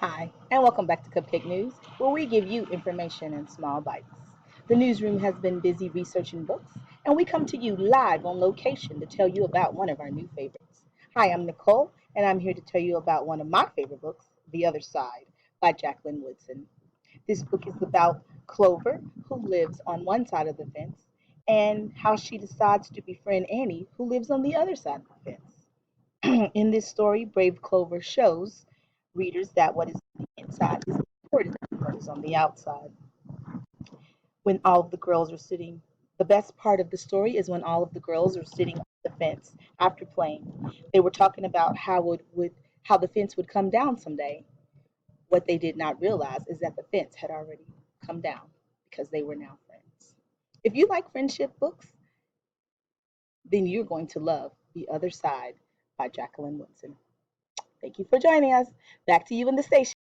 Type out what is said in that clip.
Hi, and welcome back to Cupcake News, where we give you information in small bites. The newsroom has been busy researching books, and we come to you live on location to tell you about one of our new favorites. Hi, I'm Nicole, and I'm here to tell you about one of my favorite books, The Other Side by Jacqueline Woodson. This book is about Clover, who lives on one side of the fence, and how she decides to befriend Annie, who lives on the other side of the fence. In this story, Brave Clover shows readers that what is on the inside is important than what is on the outside. When all of the girls are sitting, the best part of the story is when all of the girls are sitting on the fence after playing. They were talking about how the fence would come down someday. What they did not realize is that the fence had already come down because they were now friends. If you like friendship books, then you're going to love The Other Side by Jacqueline Woodson. Thank you for joining us. Back to you in the station.